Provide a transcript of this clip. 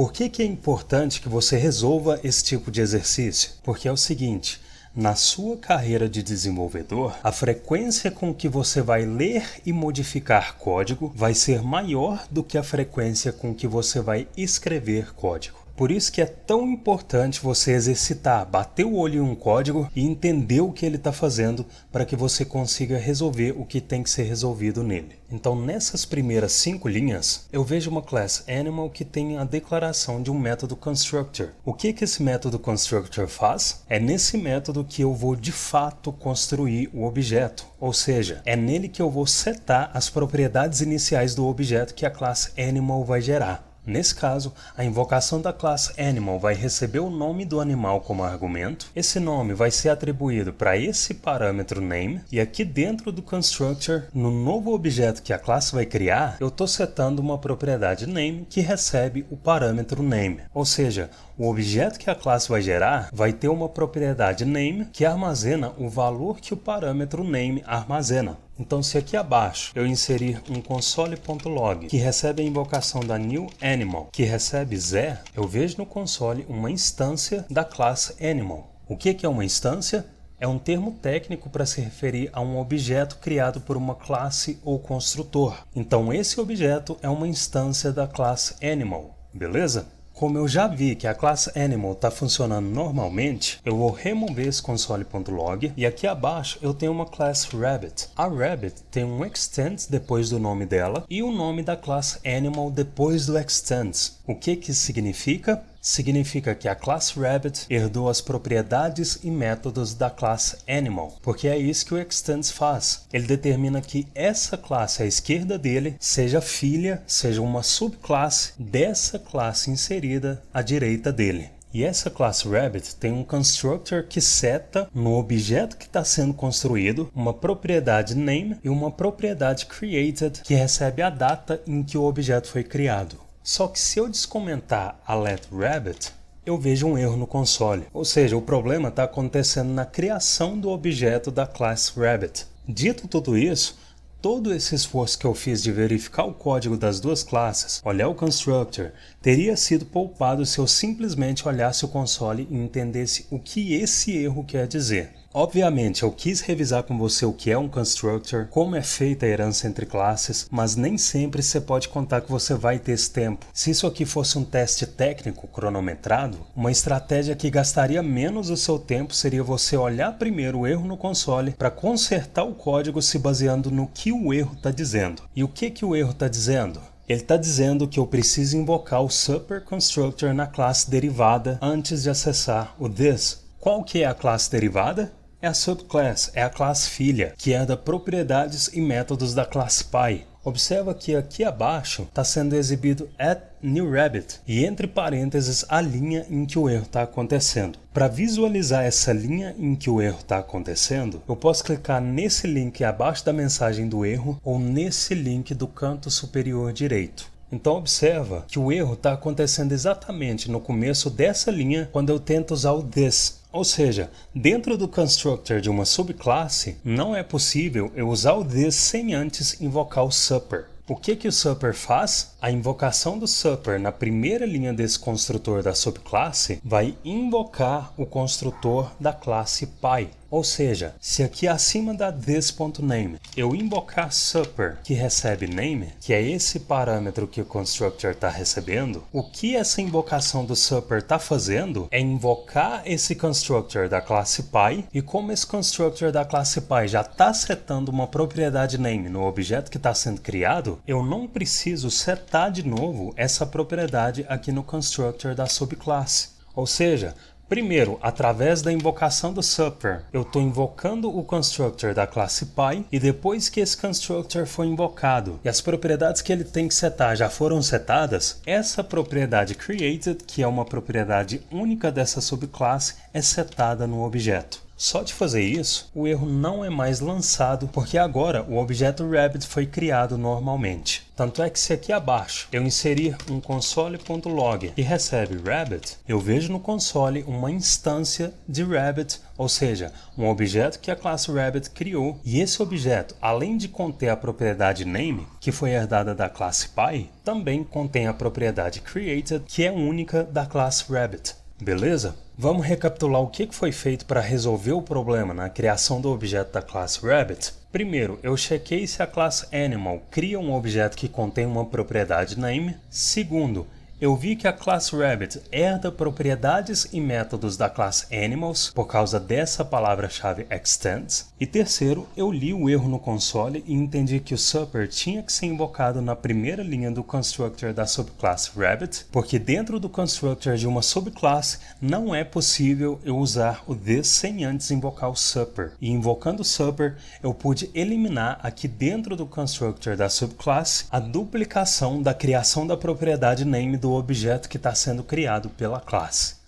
Por que é importante que você resolva esse tipo de exercício? Porque é o seguinte, na sua carreira de desenvolvedor, a frequência com que você vai ler e modificar código vai ser maior do que a frequência com que você vai escrever código. Por isso que é tão importante você exercitar, bater o olho em um código e entender o que ele está fazendo para que você consiga resolver o que tem que ser resolvido nele. Então, nessas primeiras 5 linhas, eu vejo uma class animal que tem a declaração de um método constructor. O que esse método constructor faz? É nesse método que eu vou de fato construir o objeto. Ou seja, é nele que eu vou setar as propriedades iniciais do objeto que a classe animal vai gerar. Nesse caso, a invocação da classe Animal vai receber o nome do animal como argumento. Esse nome vai ser atribuído para esse parâmetro name. E aqui dentro do constructor, no novo objeto que a classe vai criar, eu estou setando uma propriedade name que recebe o parâmetro name. Ou seja, o objeto que a classe vai gerar vai ter uma propriedade name que armazena o valor que o parâmetro name armazena. Então, se aqui abaixo eu inserir um console.log que recebe a invocação da newAnimal, que recebe Zé, eu vejo no console uma instância da classe Animal. O que é uma instância? É um termo técnico para se referir a um objeto criado por uma classe ou construtor. Então, esse objeto é uma instância da classe Animal, beleza? Como eu já vi que a classe Animal está funcionando normalmente, eu vou remover esse console.log e aqui abaixo eu tenho uma classe Rabbit. A Rabbit tem um extends depois do nome dela e o nome da classe Animal depois do extends. O que isso significa? Significa que a classe Rabbit herdou as propriedades e métodos da classe Animal, porque é isso que o extends faz. Ele determina que essa classe à esquerda dele seja filha, seja uma subclasse dessa classe inserida à direita dele. E essa classe Rabbit tem um constructor que seta no objeto que está sendo construído uma propriedade name e uma propriedade created que recebe a data em que o objeto foi criado. Só que se eu descomentar a letRabbit, eu vejo um erro no console. Ou seja, o problema está acontecendo na criação do objeto da classe Rabbit. Dito tudo isso, todo esse esforço que eu fiz de verificar o código das duas classes, olhar o constructor, teria sido poupado se eu simplesmente olhasse o console e entendesse o que esse erro quer dizer. Obviamente, eu quis revisar com você o que é um constructor, como é feita a herança entre classes, mas nem sempre você pode contar que você vai ter esse tempo. Se isso aqui fosse um teste técnico cronometrado, uma estratégia que gastaria menos o seu tempo seria você olhar primeiro o erro no console para consertar o código se baseando no que o erro está dizendo. E o que o erro está dizendo? Ele está dizendo que eu preciso invocar o superconstructor na classe derivada antes de acessar o this. Qual que é a classe derivada? É a subclass, é a classe filha, que herda propriedades e métodos da classe pai. Observa que aqui abaixo está sendo exibido @newRabbit e entre parênteses a linha em que o erro está acontecendo. Para visualizar essa linha em que o erro está acontecendo, eu posso clicar nesse link abaixo da mensagem do erro ou nesse link do canto superior direito. Então observa que o erro está acontecendo exatamente no começo dessa linha quando eu tento usar o this. Ou seja, dentro do constructor de uma subclasse, não é possível eu usar o this sem antes invocar o super. O que o super faz? A invocação do super na primeira linha desse construtor da subclasse vai invocar o construtor da classe pai. Ou seja, se aqui acima da this.name eu invocar super que recebe name, que é esse parâmetro que o constructor está recebendo, o que essa invocação do super está fazendo é invocar esse constructor da classe pai, e como esse constructor da classe pai já está setando uma propriedade name no objeto que está sendo criado, eu não preciso setar de novo essa propriedade aqui no constructor da subclasse. Ou seja, primeiro, através da invocação do super, eu estou invocando o constructor da classe pai, e depois que esse constructor foi invocado e as propriedades que ele tem que setar já foram setadas, essa propriedade created, que é uma propriedade única dessa subclasse, é setada no objeto. Só de fazer isso, o erro não é mais lançado porque agora o objeto Rabbit foi criado normalmente. Tanto é que se aqui abaixo eu inserir um console.log que recebe Rabbit, eu vejo no console uma instância de Rabbit, ou seja, um objeto que a classe Rabbit criou. E esse objeto, além de conter a propriedade name, que foi herdada da classe Py, também contém a propriedade created, que é única da classe Rabbit. Beleza? Vamos recapitular o que foi feito para resolver o problema na criação do objeto da classe Rabbit. Primeiro, eu chequei se a classe Animal cria um objeto que contém uma propriedade name. Segundo, eu vi que a classe Rabbit herda propriedades e métodos da classe Animals por causa dessa palavra-chave extends. E terceiro, eu li o erro no console e entendi que o Super tinha que ser invocado na primeira linha do constructor da subclasse Rabbit, porque dentro do constructor de uma subclasse não é possível eu usar o this sem antes invocar o Super. E invocando o Super, eu pude eliminar aqui dentro do constructor da subclasse a duplicação da criação da propriedade name do objeto que está sendo criado pela classe.